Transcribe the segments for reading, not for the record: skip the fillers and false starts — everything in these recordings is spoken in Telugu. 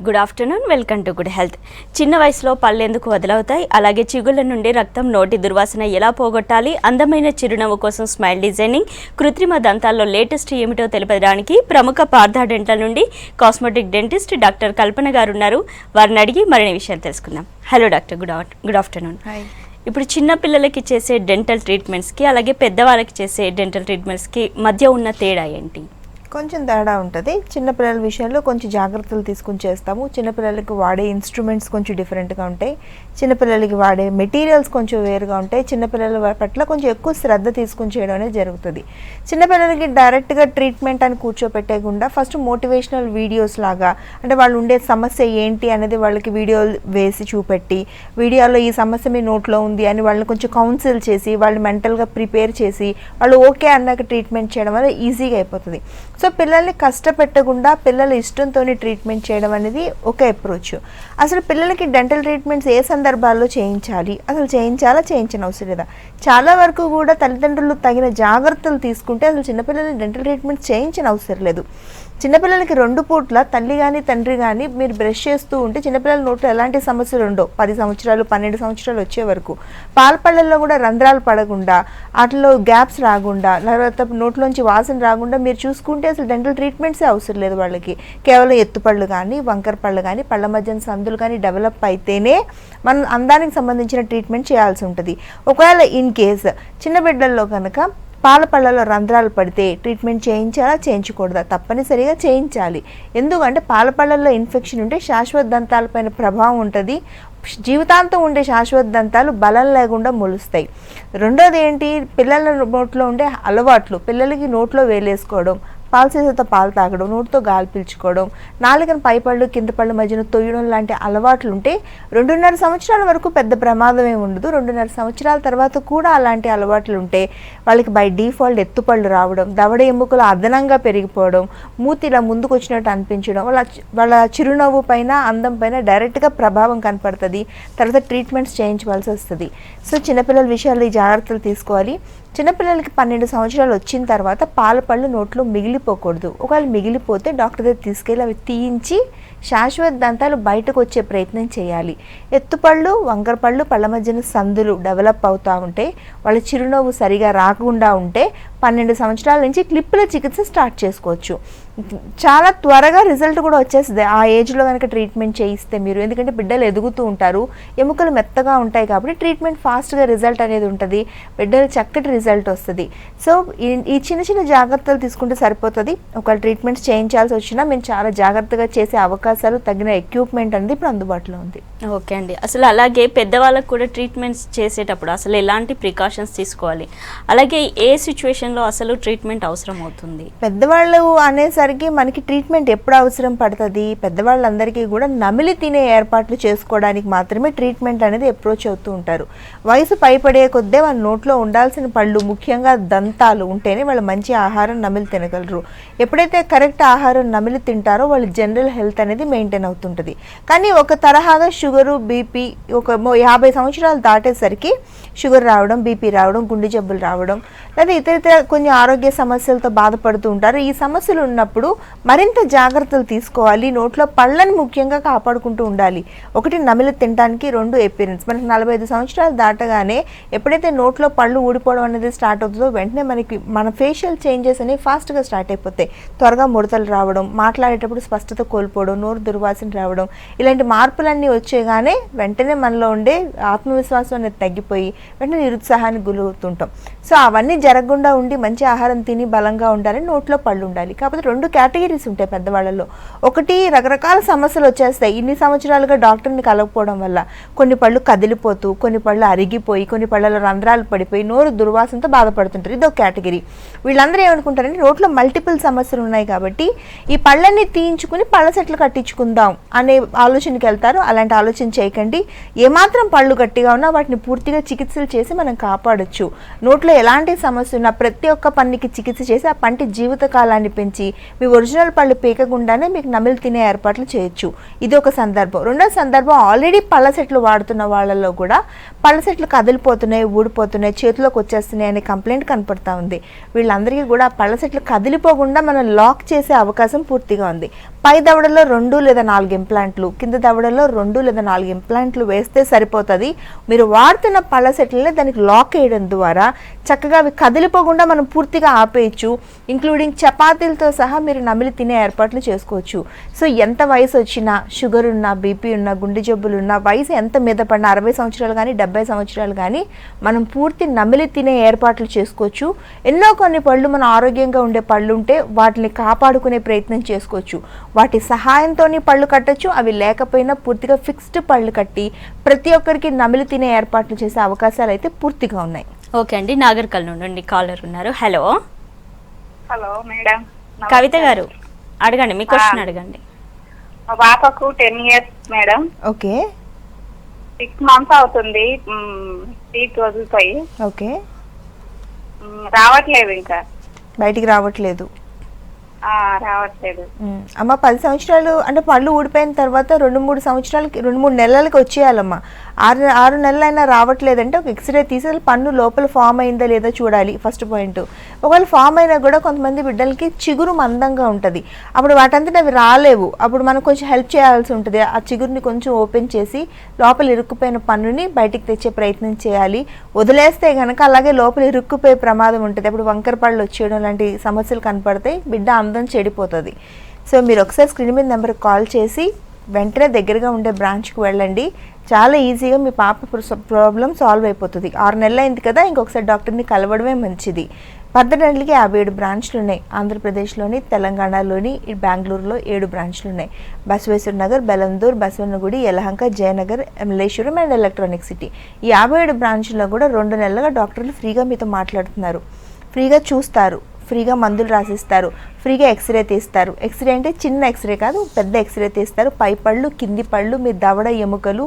Good afternoon, welcome to good health. చిన్న వయసులో పళ్ళు ఎందుకు వదులవుతాయి, అలాగే చిగుళ్ళ నుండి రక్తం, నోటి దుర్వాసన ఎలా పోగొట్టాలి, అందమైన చిరునవ్వు కోసం స్మైల్ డిజైనింగ్, కృత్రిమ దంతాల్లో లేటెస్ట్ ఏమిటో తెలపడానికి ప్రముఖ పార్థ డెంటల్ నుండి కాస్మెటిక్ డెంటిస్ట్ డాక్టర్ కల్పన గారు ఉన్నారు. వారిని అడిగి మరిన్ని విషయాలు తెలుసుకుందాం. Hello doctor, good afternoon. ఇప్పుడు చిన్న పిల్లలకి చేసే డెంటల్ ట్రీట్మెంట్స్కి అలాగే పెద్దవాళ్ళకి చేసే డెంటల్ ట్రీట్మెంట్స్కి మధ్య ఉన్న తేడా ఏంటి? కొంచెం తేడా ఉంటుంది. చిన్నపిల్లల విషయంలో కొంచెం జాగ్రత్తలు తీసుకుని చేస్తాము. చిన్నపిల్లలకి వాడే ఇన్స్ట్రుమెంట్స్ కొంచెం డిఫరెంట్గా ఉంటాయి. చిన్నపిల్లలకి వాడే మెటీరియల్స్ కొంచెం వేరుగా ఉంటాయి. చిన్నపిల్లల పట్ల కొంచెం ఎక్కువ శ్రద్ధ తీసుకుని చేయడం అనేది జరుగుతుంది. చిన్నపిల్లలకి డైరెక్ట్గా ట్రీట్మెంట్ అని కూర్చోపెట్టేయకుండా ఫస్ట్ మోటివేషనల్ వీడియోస్ లాగా, అంటే వాళ్ళు ఉండే సమస్య ఏంటి అనేది వాళ్ళకి వీడియో వేసి చూపెట్టి, వీడియోలో ఈ సమస్య మీ నోట్లో ఉంది అని వాళ్ళని కొంచెం కౌన్సిల్ చేసి, వాళ్ళు మెంటల్గా ప్రిపేర్ చేసి, వాళ్ళు ఓకే అన్నాక ట్రీట్మెంట్ చేయడం వల్ల ఈజీగా అయిపోతుంది. సో పిల్లల్ని కష్టపెట్టకుండా పిల్లల ఇష్టంతో ట్రీట్మెంట్ చేయడం అనేది ఒక అప్రోచ్. అసలు పిల్లలకి డెంటల్ ట్రీట్మెంట్స్ ఏ సందర్భాల్లో చేయించాలి, అసలు చేయించిన అవసరం లేదా? చాలా వరకు కూడా తల్లిదండ్రులు తగిన జాగ్రత్తలు తీసుకుంటే అసలు చిన్నపిల్లలకి డెంటల్ ట్రీట్మెంట్స్ చేయించిన అవసరం లేదు. చిన్నపిల్లలకి 2 పూట్ల తల్లి కానీ తండ్రి కానీ మీరు బ్రష్ చేస్తూ ఉంటే చిన్నపిల్లల నోట్లో ఎలాంటి సమస్యలు ఉండవు. 10 సంవత్సరాలు 12 సంవత్సరాలు వచ్చే వరకు పాల పళ్ళల్లో కూడా రంధ్రాలు పడకుండా, వాటిలో గ్యాప్స్ రాకుండా, తర్వాత నోట్లోంచి వాసన రాకుండా మీరు చూసుకుంటే అసలు డెంటల్ ట్రీట్మెంట్సే అవసరం లేదు వాళ్ళకి. కేవలం ఎత్తుపళ్ళు కానీ, వంకర పళ్ళు కానీ, పళ్ళ మధ్యన సందులు కానీ డెవలప్ అయితేనే మనం అందానికి సంబంధించిన ట్రీట్మెంట్ చేయాల్సి ఉంటుంది. ఒకవేళ ఇన్ కేస్ చిన్న బిడ్డల్లో కనుక పాల పళ్ళలో రంధ్రాలు పడితే ట్రీట్మెంట్ చేయించాలా చేయించకూడదా? తప్పనిసరిగా చేయించాలి. ఎందుకంటే పాల పళ్ళల్లో ఇన్ఫెక్షన్ ఉంటే శాశ్వత దంతాలపైన ప్రభావం ఉంటుంది. జీవితాంతం ఉండే శాశ్వత దంతాలు బలం లేకుండా మొలుస్తాయి. రెండోది ఏంటి, పిల్లల నోట్లో ఉండే అలవాట్లు. పిల్లలకి నోట్లో వేలేసుకోవడం, పాలు సీసాతో పాలు తాగడం, నోటితో గాలి పీల్చుకోవడం, నాలుకను పైపళ్ళు కింద పళ్ళు మధ్యన తొయ్యడం లాంటి అలవాట్లు ఉంటే 2.5 సంవత్సరాల వరకు పెద్ద ప్రమాదం ఏమి ఉండదు. 2.5 సంవత్సరాల తర్వాత కూడా అలాంటి అలవాట్లు ఉంటే వాళ్ళకి బై డిఫాల్ట్ ఎత్తుపళ్ళు రావడం, దవడ ఎముకలు అదనంగా పెరిగిపోవడం, మూతి ఇలా ముందుకు వచ్చినట్టు అనిపించడం, వాళ్ళ చిరునవ్వు పైన, అందం పైన డైరెక్ట్గా ప్రభావం కనపడుతుంది. తర్వాత ట్రీట్మెంట్స్ చేయించవలసి వస్తుంది. సో చిన్నపిల్లల విషయాల్లో ఈ జాగ్రత్తలు తీసుకోవాలి. చిన్నపిల్లలకి 12 సంవత్సరాలు వచ్చిన తర్వాత పాల పళ్ళు నోట్లో మిగిలిపోకూడదు. ఒకవేళ మిగిలిపోతే డాక్టర్ దగ్గర తీసుకెళ్ళి అవి తీయించి శాశ్వత దంతాలు బయటకు వచ్చే ప్రయత్నం చేయాలి. ఎత్తుపళ్ళు, వంకర పళ్ళు, పళ్ళ మధ్యన సందులు డెవలప్ అవుతూ ఉంటే, వాళ్ళ చిరునవ్వు సరిగా రాకుండా ఉంటే 12 సంవత్సరాల నుంచి క్లిప్పుల చికిత్స స్టార్ట్ చేసుకోవచ్చు. చాలా త్వరగా రిజల్ట్ కూడా వచ్చేస్తుంది ఆ ఏజ్లో కనుక ట్రీట్మెంట్ చేయిస్తే మీరు. ఎందుకంటే బిడ్డలు ఎదుగుతూ ఉంటారు, ఎముకలు మెత్తగా ఉంటాయి కాబట్టి ట్రీట్మెంట్ ఫాస్ట్గా రిజల్ట్ అనేది ఉంటుంది. బిడ్డలు చక్కటి రిజల్ట్ వస్తుంది. సో ఈ చిన్న చిన్న జాగ్రత్తలు తీసుకుంటే సరిపోతుంది. ఒకవేళ ట్రీట్మెంట్స్ చేయించాల్సి వచ్చినా మేము చాలా జాగ్రత్తగా చేసే అవకాశాలు, తగిన ఎక్విప్మెంట్ అనేది ఇప్పుడు అందుబాటులో ఉంది. ఓకే అండి. అసలు అలాగే పెద్దవాళ్ళకు కూడా ట్రీట్మెంట్స్ చేసేటప్పుడు అసలు ఎలాంటి ప్రికాషన్స్ తీసుకోవాలి, అలాగే ఏ సిచ్యువేషన్లో అసలు ట్రీట్మెంట్ అవసరం అవుతుంది? పెద్దవాళ్ళు అనేసరికి మనకి ట్రీట్మెంట్ ఎప్పుడు అవసరం పడుతుంది? పెద్దవాళ్ళందరికీ కూడా నమిలి తినే ఏర్పాట్లు చేసుకోవడానికి మాత్రమే ట్రీట్మెంట్ అనేది అప్రోచ్ అవుతూ ఉంటారు. వయసు పైపడే కొద్దే వాళ్ళ నోట్లో ఉండాల్సిన పళ్ళు, ముఖ్యంగా దంతాలు ఉంటేనే వాళ్ళు మంచి ఆహారం నమిలి తినగలరు. ఎప్పుడైతే కరెక్ట్ ఆహారం నమిలి తింటారో వాళ్ళ జనరల్ హెల్త్ అనేది మెయింటైన్ అవుతుంటుంది. కానీ ఒక తరహాగా షుగరు, బీపీ ఒక 50 సంవత్సరాలు దాటేసరికి షుగర్ రావడం, బీపీ రావడం, గుండె జబ్బులు రావడం, లేదా ఇతర కొన్ని ఆరోగ్య సమస్యలతో బాధపడుతూ ఉంటారు. ఈ సమస్యలు ఉన్నప్పుడు మరింత జాగ్రత్తలు తీసుకోవాలి. నోట్లో పళ్ళని ముఖ్యంగా కాపాడుకుంటూ ఉండాలి. ఒకటి నమిలి తినడానికి, 2 అపియరెన్స్. మనకి 45 సంవత్సరాలు దాటగానే ఎప్పుడైతే నోట్లో పళ్ళు ఊడిపోవడం అనేది స్టార్ట్ అవుతుందో వెంటనే మన ఫేషియల్ చేంజెస్ అనేవి ఫాస్ట్గా స్టార్ట్ అయిపోతాయి. త్వరగా ముడతలు రావడం, మాట్లాడేటప్పుడు స్పష్టత కోల్పోవడం, నోరు దుర్వాసన రావడం, ఇలాంటి మార్పులన్నీ వచ్చేగానే వెంటనే మనలో ఉండే ఆత్మవిశ్వాసం అనేది తగ్గిపోయి వెంటనే నిరుత్సాహానికి గురవుతుంటాం. సో అవన్నీ జరగకుండా ఉండి మంచి ఆహారం తిని బలంగా ఉండాలని నోట్లో పళ్ళు ఉండాలి. కాకపోతే 2 కేటగిరీస్ ఉంటాయి పెద్దవాళ్ళలో. ఒకటి, రకరకాల సమస్యలు వచ్చేస్తాయి ఇన్ని సంవత్సరాలుగా డాక్టర్ని కలగకపోవడం వల్ల. కొన్ని పళ్ళు కదిలిపోతూ, కొన్ని పళ్ళు అరిగిపోయి, కొన్ని పళ్ళలో రంధ్రాలు పడిపోయి నోరు దుర్వాసనతో బాధపడుతుంటారు. ఇదొక కేటగిరీ. వీళ్ళందరూ ఏమనుకుంటారంటే నోట్లో మల్టిపుల్ సమస్యలు ఉన్నాయి కాబట్టి ఈ పళ్ళని తీయించుకుని పళ్ళ సెట్లు కట్టించుకుందాం అనే ఆలోచనకి వెళ్తారు. అలాంటి ఆలోచన చేయకండి. ఏమాత్రం పళ్ళు గట్టిగా ఉన్నా వాటిని పూర్తిగా చికిత్సలు చేసి మనం కాపాడొచ్చు. నోట్లో ఎలాంటి సమస్య ఉన్నా ప్రతి ఒక్క పన్నుకి చికిత్స చేసి ఆ పంటి జీవిత కాలాన్ని పెంచి మీ ఒరిజినల్ పళ్ళు పీకకుండానే మీకు నమిలి తినే ఏర్పాట్లు చేయొచ్చు. ఇది ఒక సందర్భం. రెండో సందర్భం, ఆల్రెడీ పళ్ళ సెట్లు వాడుతున్న వాళ్ళలో కూడా పళ్ళ సెట్లు కదిలిపోతున్నాయి, ఊడిపోతున్నాయి, చేతిలోకి వచ్చేస్తున్నాయి అనే కంప్లైంట్ కనపడతా ఉంది. వీళ్ళందరికీ కూడా పళ్ళ సెట్లు కదిలిపోకుండా మనం లాక్ చేసే అవకాశం పూర్తిగా ఉంది. పై దవడలో 2 లేదా 4 ఇంప్లాంట్లు, కింద దవడలో 2 లేదా 4 ఇంప్లాంట్లు వేస్తే సరిపోతుంది. మీరు వాడుతున్న పళ్ళ సెట్లని దానికి లాక్ వేయడం ద్వారా చక్కగా అవి కదిలిపోకుండా మనం పూర్తిగా ఆపేయచ్చు. ఇంక్లూడింగ్ చపాతీలతో సహా మీరు నమిలి తినే ఏర్పాట్లు చేసుకోవచ్చు. సో ఎంత వయసు వచ్చినా, షుగర్ ఉన్నా, బీపీ ఉన్నా, గుండె జబ్బులు ఉన్నా, వయసు ఎంత మీద పడినా 60 సంవత్సరాలు కానీ 70 సంవత్సరాలు కానీ మనం పూర్తి నమిలి తినే ఏర్పాట్లు చేసుకోవచ్చు. ఎన్నో కొన్ని పళ్ళు మన ఆరోగ్యంగా ఉండే పళ్ళు ఉంటే వాటిని కాపాడుకునే ప్రయత్నం చేసుకోవచ్చు. వాటి సహాయంతో పళ్ళు కట్టచ్చు. అవి లేకపోయినా పూర్తిగా ఫిక్స్డ్ పళ్ళు కట్టి ప్రతి ఒక్కరికి నమిలి తినే ఏర్పాట్లు చేసే అవకాశాలు అయితే పూర్తిగా ఉన్నాయి. ఓకే అండి, నాగర్కల్ నుండి కాలర్ ఉన్నారు. Hello hello madam. కవిత గారు, అడగండి, మీ క్వశ్చన్ అడగండి. మా పాపకు 10 years మేడం. ఓకే, 6 months అవుతుంది టీత్ వదులుతాయి. ఓకే, రావట్లేదు, ఇంకా బయటికి రావట్లేదు. రావట్లేదు. అమ్మ 10 సంవత్సరాలు అంటే పళ్ళు ఊడిపోయిన తర్వాత 2-3 సంవత్సరాలకి 2-3 నెలలకి వచ్చేయాలమ్మా. 6 నెలలైనా రావట్లేదంటే ఒక ఎక్స్రే తీసి పన్ను లోపల ఫామ్ అయిందా లేదా చూడాలి, ఫస్ట్ పాయింట్. ఒకవేళ ఫామ్ అయినా కూడా కొంతమంది బిడ్డలకి చిగురు మందంగా ఉంటుంది, అప్పుడు వాటంతటా అవి రాలేవు. అప్పుడు మనం కొంచెం హెల్ప్ చేయాల్సి ఉంటుంది. ఆ చిగురుని కొంచెం ఓపెన్ చేసి లోపల ఇరుక్కుపోయిన పన్నుని బయటికి తెచ్చే ప్రయత్నం చేయాలి. వదిలేస్తే కనుక అలాగే లోపల ఇరుక్కుపోయే ప్రమాదం ఉంటుంది. అప్పుడు వంకర పళ్ళు వచ్చేయడం లాంటి సమస్యలు కనపడతాయి, బిడ్డ అందం చెడిపోతుంది. సో మీరు ఒకసారి స్క్రీన్ మీద నెంబర్కి కాల్ చేసి వెంటనే దగ్గరగా ఉండే బ్రాంచ్కి వెళ్ళండి. చాలా ఈజీగా మీ పాప ప్రాబ్లం సాల్వ్ అయిపోతుంది. 6 నెలలు అయింది కదా, ఇంకొకసారి డాక్టర్ని కలవడమే మంచిది. పర్దనట్లకి 57 బ్రాంచ్లు ఉన్నాయి. ఆంధ్రప్రదేశ్లోని, తెలంగాణలోని, బెంగళూరులో 7 బ్రాంచ్లు ఉన్నాయి. Basaveshwara Nagar, Bellandur, Basavanagudi, Yelahanka, Jayanagar, Malleshwaram and electronic city. ఈ 57 బ్రాంచ్లో కూడా 2 నెలలుగా డాక్టర్లు ఫ్రీగా మీతో మాట్లాడుతున్నారు. ఫ్రీగా చూస్తారు, ఫ్రీగా మందులు రాసిస్తారు, ఫ్రీగా ఎక్స్రే తీస్తారు. ఎక్స్రే అంటే చిన్న ఎక్స్రే కాదు, పెద్ద ఎక్స్రే తీస్తారు. పై పళ్ళు, కింది పళ్ళు, మీ దవడ ఎముకలు,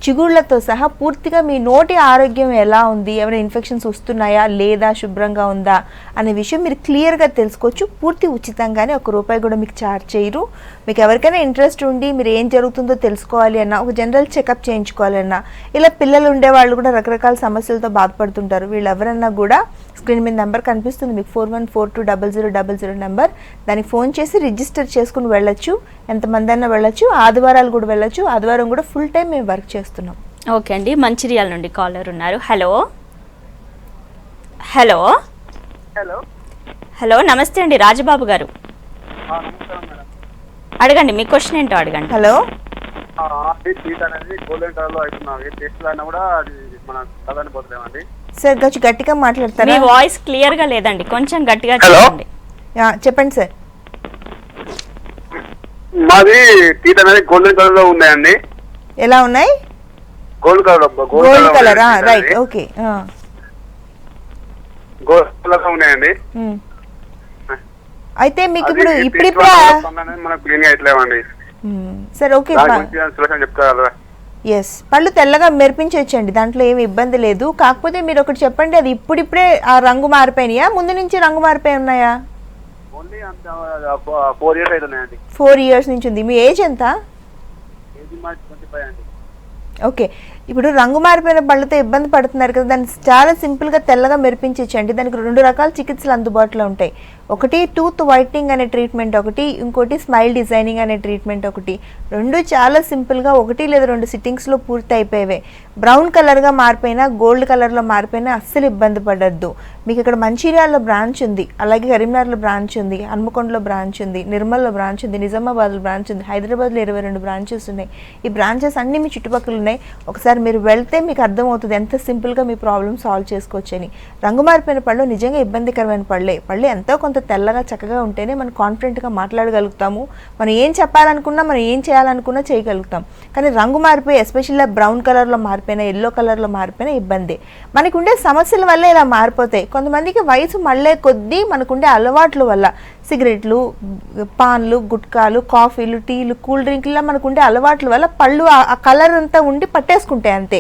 చిగుళ్లతో సహా పూర్తిగా మీ నోటి ఆరోగ్యం ఎలా ఉంది, ఏమైనా ఇన్ఫెక్షన్స్ వస్తున్నాయా లేదా, శుభ్రంగా ఉందా అనే విషయం మీరు క్లియర్గా తెలుసుకోవచ్చు. పూర్తి ఉచితంగానే, ₹1 కూడా మీకు ఛార్జ్ చేయరు. మీకు ఎవరికైనా ఇంట్రెస్ట్ ఉండి మీరు ఏం జరుగుతుందో తెలుసుకోవాలి అన్నా, ఒక జనరల్ చెకప్ చేయించుకోవాలన్నా, ఇలా పిల్లలు ఉండేవాళ్ళు కూడా రకరకాల సమస్యలతో బాధపడుతుంటారు. వీళ్ళు ఎవరన్నా కూడా స్క్రీన్ మీద నెంబర్ కనిపిస్తుంది మీకు, 41420000 నెంబర్. దానికి ఫోన్ చేసి రిజిస్టర్ చేసుకుని వెళ్ళొచ్చు. ఎంతమంది అయినా వెళ్ళొచ్చు. ఆదివారాలు కూడా వెళ్ళొచ్చు. ఆదివారం కూడా ఫుల్ టైం మేము వర్క్ చేస్తున్నాం. ఓకే అండి, మంచిర్యాల నుండి కాలర్ ఉన్నారు. హలో హలో హలో హలో నమస్తే అండి, రాజబాబు గారు. అడగండి, మీ క్వశ్చన్ ఏంటో అడగండి. హలో, టీత్ అనేది గోల్డెన్ కలర్ లో అవుతున్నది. టెస్ట్ అయినా కూడా అది మన కదని పోతలేమండి. సార్ కొంచెం గట్టిగా మాట్లాడతారా? మీ వాయిస్ క్లియర్ గా లేదండి, కొంచెం గట్టిగా చెప్పండి. చెప్పండి సార్. మాది టీత్ అనేది గోల్డెన్ కలర్ లో ఉన్నాయండి. ఎలా ఉన్నాయి? Gold colour. Gold colour, right, okay. Gold colour లో ఉన్నాయండి. అయితే మీకు ఇప్పుడు ఇప్పుడే మనకు క్లీన్ గా ఇట్లేమండి. సార్ ఓకే, చెప్తారా? ఎస్, పళ్ళు తెల్లగా మెరిపించవచ్చండి, దాంట్లో ఏమి ఇబ్బంది లేదు. కాకపోతే మీరు ఒకటి చెప్పండి, అది ఇప్పుడిప్పుడే ఆ రంగు మారిపోయినాయా, ముందు నుంచి రంగు మారిపోయి ఉన్నాయా? 4 years అవుతున్నాయండి. 4 years నుంచి ఉంది. మీ ఏజ్ ఎంత? 25 అండి. ఓకే, ఇప్పుడు రంగు మారిపోయిన పళ్ళతో ఇబ్బంది పడుతున్నారు కదా, దాన్ని చాలా సింపుల్గా తెల్లగా మెరిపించండి. దానికి 2 రకాల చికిత్సలు అందుబాటులో ఉంటాయి. ఒకటి టూత్ వైట్నింగ్ అనే ట్రీట్మెంట్ ఒకటి, ఇంకోటి స్మైల్ డిజైనింగ్ అనే ట్రీట్మెంట్ ఒకటి. 2 చాలా సింపుల్గా 1 లేదా 2 సిట్టింగ్స్లో పూర్తి అయిపోయేవే. బ్రౌన్ కలర్గా మారిపోయినా, గోల్డ్ కలర్లో మారిపోయినా అస్సలు ఇబ్బంది పడద్దు. మీకు ఇక్కడ మంచిర్యాలలో బ్రాంచ్ ఉంది, అలాగే కరీంనగర్లో బ్రాంచ్ ఉంది, హన్మకొండలో బ్రాంచ్ ఉంది, నిర్మల్లో బ్రాంచ్ ఉంది, నిజామాబాద్లో బ్రాంచ్ ఉంది, హైదరాబాద్లో 22 బ్రాంచెస్ ఉన్నాయి. ఈ బ్రాంచెస్ అన్నీ మీ చుట్టుపక్కల ఉన్నాయి. ఒకసారి మీరు వెళ్తే మీకు అర్థమవుతుంది ఎంత సింపుల్గా మీ ప్రాబ్లం సాల్వ్ చేసుకోవచ్చని. రంగు మారిపోయిన పళ్ళు నిజంగా ఇబ్బందికరమైన పళ్ళు ఎంతో కొంత తెల్లగా చక్కగా ఉంటేనే మనం కాన్ఫిడెంట్గా మాట్లాడగలుగుతాము. మనం ఏం చెప్పాలనుకున్నా, మనం ఏం చేయాలనుకున్నా చేయగలుగుతాం. కానీ రంగు మారిపోయి, ఎస్పెషల్గా బ్రౌన్ కలర్లో మారిపోయినా, ఎల్లో కలర్లో మారిపోయినా ఇబ్బంది. మనకు ఉండే సమస్యల వల్ల ఇలా మారిపోతాయి. కొంతమందికి వయసు మళ్ళీ కొద్దీ మనకుండే అలవాట్ల వల్ల, సిగరెట్లు, పాన్లు, గుట్కాలు, కాఫీలు, టీలు, కూల్ డ్రింక్లు, మనకుండే అలవాట్ల వల్ల పళ్ళు ఆ కలర్ అంతా ఉండి పట్టేసుకుంటాయి అంతే.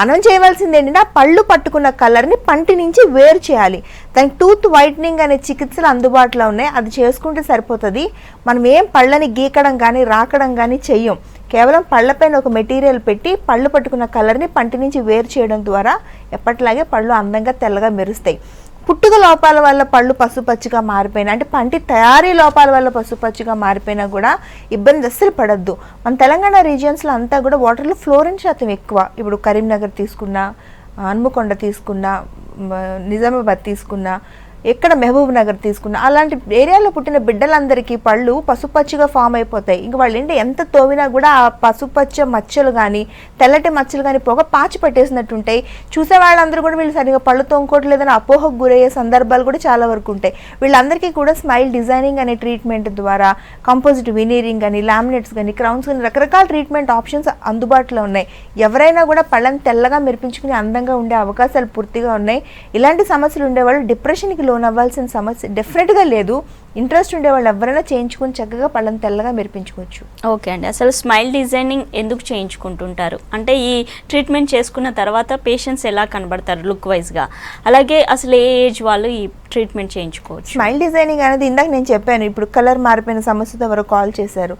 మనం చేయవలసింది ఏంటంటే ఆ పళ్ళు పట్టుకున్న కలర్ని పంటి నుంచి వేరు చేయాలి. దానికి టూత్ వైట్నింగ్ అనే చికిత్సలు అందుబాటులో ఉన్నాయి, అది చేసుకుంటే సరిపోతుంది. మనం ఏం పళ్ళని గీకడం కానీ రాకడం కానీ చెయ్యం. కేవలం పళ్ళపైన ఒక మెటీరియల్ పెట్టి పళ్ళు పట్టుకున్న కలర్ని పంటి నుంచి వేరు చేయడం ద్వారా ఎప్పటిలాగే పళ్ళు అందంగా తెల్లగా మెరుస్తాయి. పుట్టుక లోపాల వల్ల పళ్ళు పసుపచ్చిగా మారిపోయినా, అంటే పంటి తయారీ లోపాల వల్ల పసుపచ్చిగా మారిపోయినా కూడా ఇబ్బంది అస్సలు పడద్దు. మన తెలంగాణ రీజియన్స్లో అంతా కూడా వాటర్లో ఫ్లోరిన్ శాతం ఎక్కువ. ఇప్పుడు కరీంనగర్ తీసుకున్నా, హన్మకొండ తీసుకున్నా, నిజామాబాద్ తీసుకున్నా, ఎక్కడ మహబూబ్ నగర్ తీసుకున్నా, అలాంటి ఏరియాలో పుట్టిన బిడ్డలందరికీ పళ్ళు పసుపచ్చిగా ఫామ్ అయిపోతాయి. ఇంక వాళ్ళు ఏంటి ఎంత తోవినా కూడా ఆ పసుపచ్చ మచ్చలు కానీ తెల్లటి మచ్చలు కానీ పొగ పాచి పట్టేసినట్టు ఉంటాయి. చూసే వాళ్ళందరూ కూడా వీళ్ళు సరిగా పళ్ళు తోముకోవట్లేదని అపోహకు గురయ్యే సందర్భాలు కూడా చాలా వరకు ఉంటాయి. వీళ్ళందరికీ కూడా స్మైల్ డిజైనింగ్ అనే ట్రీట్మెంట్ ద్వారా కంపోజిట్ వినీరింగ్ కానీ, లామినేట్స్ కానీ, క్రౌన్స్ కానీ రకరకాల ట్రీట్మెంట్ ఆప్షన్స్ అందుబాటులో ఉన్నాయి. ఎవరైనా కూడా పళ్ళని తెల్లగా మెరిపించుకుని అందంగా ఉండే అవకాశాలు పూర్తిగా ఉన్నాయి. ఇలాంటి సమస్యలు ఉండేవాళ్ళు డిప్రెషన్కి లోన్ అవ్వాల్సిన సమస్య డెఫినెట్గా లేదు. ఇంట్రెస్ట్ ఉండే వాళ్ళు ఎవరైనా చేయించుకుని చక్కగా పళ్ళని తెల్లగా మెరిపించుకోవచ్చు. ఓకే అండి, అసలు స్మైల్ డిజైనింగ్ ఎందుకు చేయించుకుంటుంటారు? అంటే ఈ ట్రీట్మెంట్ చేసుకున్న తర్వాత పేషెంట్స్ ఎలా కనబడతారు లుక్ వైజ్గా? అలాగే అసలు ఏ ఏజ్ వాళ్ళు ఈ ట్రీట్మెంట్ చేయించుకోవచ్చు? స్మైల్ డిజైనింగ్ అనేది ఇందాక నేను చెప్పాను, ఇప్పుడు కలర్ మారిపోయిన సమస్యతో ఎవరు కాల్ చేశారు,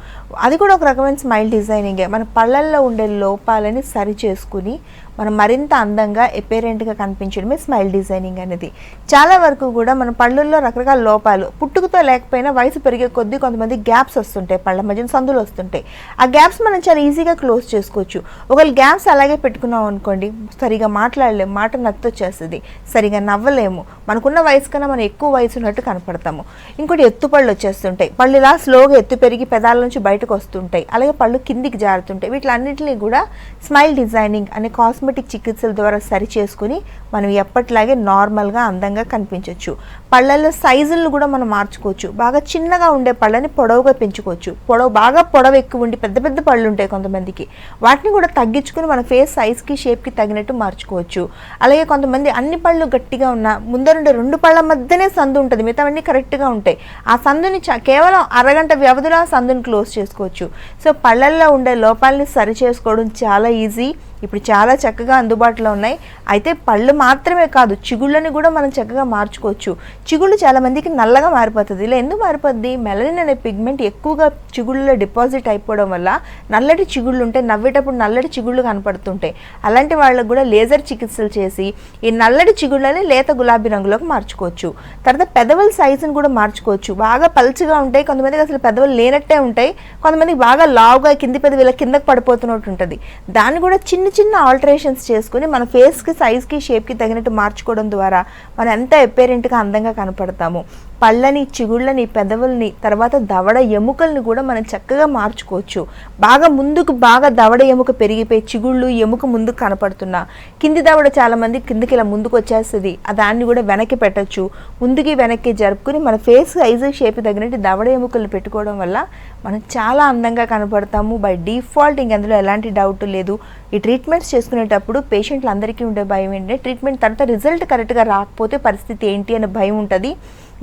అది కూడా ఒక రకమైన స్మైల్ డిజైనింగే. మన పళ్ళల్లో ఉండే లోపాలని సరి చేసుకుని మనం మరింత అందంగా ఎపేరెంట్గా కనిపించడమే స్మైల్ డిజైనింగ్ అనేది. చాలా వరకు కూడా మన పళ్ళల్లో రకరకాల లోపాలు పుట్టుకతో లేకపోయినా వయసు పెరిగే కొద్దీ కొంతమంది గ్యాప్స్ వస్తుంటాయి, పళ్ళ మధ్యన సందులు వస్తుంటాయి. ఆ గ్యాప్స్ మనం చాలా ఈజీగా క్లోజ్ చేసుకోవచ్చు. ఒకవేళ గ్యాప్స్ అలాగే పెట్టుకున్నాం అనుకోండి, సరిగా మాట్లాడలేము, మాట నత్తొచ్చేస్తుంది, సరిగా నవ్వలేము, మనకున్న వయసు కన్నా మనం ఎక్కువ వయసు ఉన్నట్టు కనపడతాము. ఇంకోటి ఎత్తు పళ్ళు వచ్చేస్తుంటాయి, పళ్ళు ఇలా స్లోగా ఎత్తు పెరిగి పెదాల నుంచి బయటకు వస్తుంటాయి, అలాగే పళ్ళు కిందికి జారుతుంటాయి. వీటిలన్నింటినీ కూడా స్మైల్ డిజైనింగ్ అనే కాస్మెటిక్ చికిత్సల ద్వారా సరి చేసుకుని మనం ఎప్పటిలాగే నార్మల్గా అందంగా కనిపించవచ్చు. పళ్ళల్లో సైజులను కూడా మనం మార్చుకోవచ్చు. బాగా చిన్నగా ఉండే పళ్ళని పొడవుగా పెంచుకోవచ్చు. బాగా పొడవు ఎక్కువ ఉండి పెద్ద పెద్ద పళ్ళు ఉంటాయి కొంతమందికి, వాటిని కూడా తగ్గించుకుని మన ఫేస్ సైజ్కి షేప్కి తగినట్టు మార్చుకోవచ్చు. అలాగే కొంతమంది అన్ని పళ్ళు గట్టిగా ఉన్నా ముందరుండే 2 పళ్ళ మధ్యనే సందు ఉంటుంది, మిగతావన్నీ కరెక్ట్గా ఉంటాయి. ఆ సందుని కేవలం అరగంట వ్యవధిలో ఆ సందుని క్లోజ్ చేసుకోవచ్చు. సో పళ్ళల్లో ఉండే లోపాలని సరి చేసుకోవడం చాలా ఈజీ. ఇప్పుడు చాలా చక్కగా అందుబాటులో ఉన్నాయి. అయితే పళ్ళు మాత్రమే కాదు, చిగుళ్ళని కూడా మనం చక్కగా మార్చుకోవచ్చు. చిగుళ్ళు చాలా మందికి నల్లగా మారిపోతుంది. ఇలా ఎందుకు మారిపోద్ది? మెలనిన్ అనే పిగ్మెంట్ ఎక్కువగా చిగుళ్ళలో డిపాజిట్ అయిపోవడం వల్ల నల్లటి చిగుళ్ళు ఉంటాయి, నవ్వేటప్పుడు నల్లటి చిగుళ్ళు కనపడుతుంటాయి. అలాంటి వాళ్ళకు కూడా లేజర్ చికిత్సలు చేసి ఈ నల్లటి చిగుళ్ళని లేత గులాబీ రంగులోకి మార్చుకోవచ్చు. తర్వాత పెదవుల సైజుని కూడా మార్చుకోవచ్చు. బాగా పల్చగా ఉంటాయి, కొంతమందికి అసలు పెదవులు లేనట్టే ఉంటాయి, కొంతమందికి బాగా లావుగా కింది పెదవి ఇలా కిందకి పడిపోతున్నట్టు ఉంటుంది. దాన్ని కూడా చిన్న చిన్న ఆల్టరేషన్స్ చేసుకుని మన ఫేస్కి సైజ్కి షేప్కి తగినట్టు మార్చుకోవడం ద్వారా మనం ఎంత ఎపేరెంట్గా అందంగా కనపడతాము. పళ్ళని, చిగుళ్ళని, పెదవుల్ని, తర్వాత దవడ ఎముకల్ని కూడా మనం చక్కగా మార్చుకోవచ్చు. బాగా దవడ ఎముక పెరిగిపోయి చిగుళ్ళు ఎముక ముందుకు కనపడుతున్నా, కింది దవడ చాలా మంది కిందికి ఇలా ముందుకు వచ్చేస్తుంది, దాన్ని కూడా వెనక్కి పెట్టచ్చు. ముందుకి వెనక్కి జరుపుకుని మన ఫేస్ సైజు షేప్ తగినట్టు దవడ ఎముకలు పెట్టుకోవడం వల్ల మనం చాలా అందంగా కనపడతాము బై డిఫాల్ట్. ఇంకెందులో ఎలాంటి డౌట్ లేదు. ఈ ట్రీట్మెంట్స్ చేసుకునేటప్పుడు పేషెంట్లు అందరికీ ఉండే భయం ఏంటంటే ట్రీట్మెంట్ తర్వాత రిజల్ట్ కరెక్ట్గా రాకపోతే పరిస్థితి ఏంటి అనే భయం ఉంటుంది.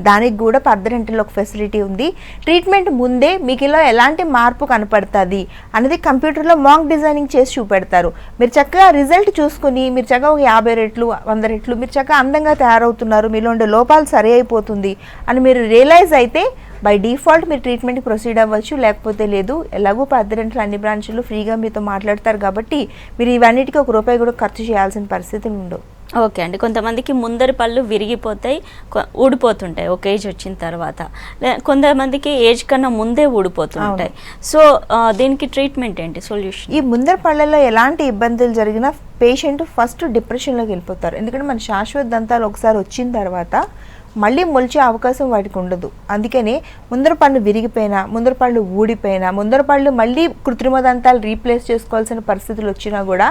దానికి కూడా పర్దరెంటల్లో ఒక ఫెసిలిటీ ఉంది. ట్రీట్మెంట్ ముందే మీకు ఇలా ఎలాంటి మార్పు కనపడుతుంది అనేది కంప్యూటర్లో మాక్ డిజైనింగ్ చేసి చూపెడతారు. మీరు చక్కగా రిజల్ట్ చూసుకుని మీరు చక్కగా 50 రెట్లు 100 రెట్లు మీరు చక్కగా అందంగా తయారవుతున్నారు, మీలో ఉండే లోపాలు సరి అయిపోతుంది అని మీరు రియలైజ్ అయితే బై డిఫాల్ట్ మీరు ట్రీట్మెంట్కి ప్రొసీడ్ అవ్వచ్చు, లేకపోతే లేదు. ఎలాగో పర్దరెంటల్ అన్ని బ్రాంచ్లు ఫ్రీగా మీతో మాట్లాడతారు కాబట్టి మీరు ఇవన్నిటికీ ₹1 కూడా ఖర్చు చేయాల్సిన పరిస్థితులు ఉండవు. ఓకే అండి, కొంతమందికి ముందరి పళ్ళు విరిగిపోతాయి, ఊడిపోతుంటాయి ఒక ఏజ్ వచ్చిన తర్వాత. కొంతమందికి ఏజ్ కన్నా ముందే ఊడిపోతుంటాయి. సో దీనికి ట్రీట్మెంట్ ఏంటి, సొల్యూషన్? ఈ ముందరి పళ్ళల్లో ఎలాంటి ఇబ్బందులు జరిగినా పేషెంట్ ఫస్ట్ డిప్రెషన్లోకి వెళ్ళిపోతారు. ఎందుకంటే మన శాశ్వత దంతాలు ఒకసారి వచ్చిన తర్వాత మళ్ళీ మొలిచే అవకాశం వాటికి ఉండదు. అందుకని ముందర పళ్ళు విరిగిపోయినా, ముందర పళ్ళు ఊడిపోయినా, ముందర పళ్ళు మళ్ళీ కృత్రిమ దంతాలు రీప్లేస్ చేసుకోవాల్సిన పరిస్థితులు వచ్చినా కూడా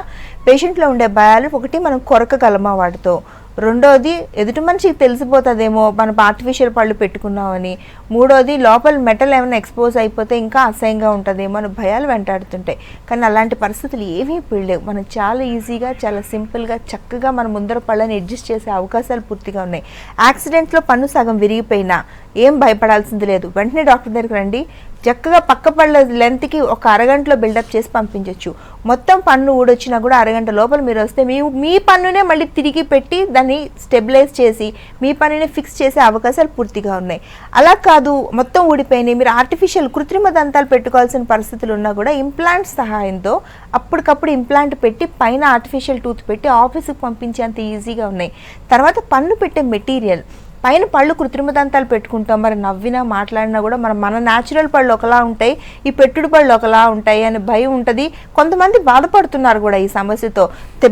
పేషెంట్లో ఉండే భయాలు, ఒకటి మనం కొరకగలమా వాటితో, రెండోది ఎదుటి మనిషికి తెలిసిపోతుందేమో మనం ఆర్టిఫిషియల్ పళ్ళు పెట్టుకున్నామని, మూడోది లోపల మెటల్ ఏమైనా ఎక్స్పోజ్ అయిపోతే ఇంకా అసహ్యంగా ఉంటుందేమో అని భయాలు వెంటాడుతుంటాయి. కానీ అలాంటి పరిస్థితులు ఏమీ ఇప్పుడు లేవు. మనం చాలా ఈజీగా, చాలా సింపుల్గా, చక్కగా మన ముందర పళ్ళని అడ్జస్ట్ చేసే అవకాశాలు పూర్తిగా ఉన్నాయి. యాక్సిడెంట్లో పన్ను సగం విరిగిపోయినా ఏం భయపడాల్సింది లేదు. వెంటనే డాక్టర్ దగ్గరికి రండి. చక్కగా పక్క పళ్ళ లెంత్కి ఒక అరగంటలో బిల్డప్ చేసి పంపించవచ్చు. మొత్తం పన్ను ఊడొచ్చినా కూడా అరగంట లోపల మీరు వస్తే మీ పన్నునే మళ్ళీ తిరిగి పెట్టి దాన్ని స్టెబిలైజ్ చేసి మీ పన్నునే ఫిక్స్ చేసే అవకాశాలు పూర్తిగా ఉన్నాయి. అలా కాదు మొత్తం ఊడిపోయినాయి, మీరు ఆర్టిఫిషియల్ కృత్రిమ దంతాలు పెట్టుకోవాల్సిన పరిస్థితులు ఉన్నా కూడా ఇంప్లాంట్ సహాయంతో అప్పటికప్పుడు ఇంప్లాంట్ పెట్టి పైన ఆర్టిఫిషియల్ టూత్ పెట్టి ఆఫీస్కి పంపించేంత ఈజీగా ఉన్నాయి. తర్వాత పన్ను పెట్టే మెటీరియల్, పైన పళ్ళు కృత్రిమ దంతాలు పెట్టుకుంటాం, మరి నవ్వినా మాట్లాడినా కూడా మన న్యాచురల్ పళ్ళు ఒకలా ఉంటాయి, ఈ పెట్టుడు పళ్ళు ఒకలా ఉంటాయి అని భయం ఉంటుంది. కొంతమంది బాధపడుతున్నారు కూడా ఈ సమస్యతో,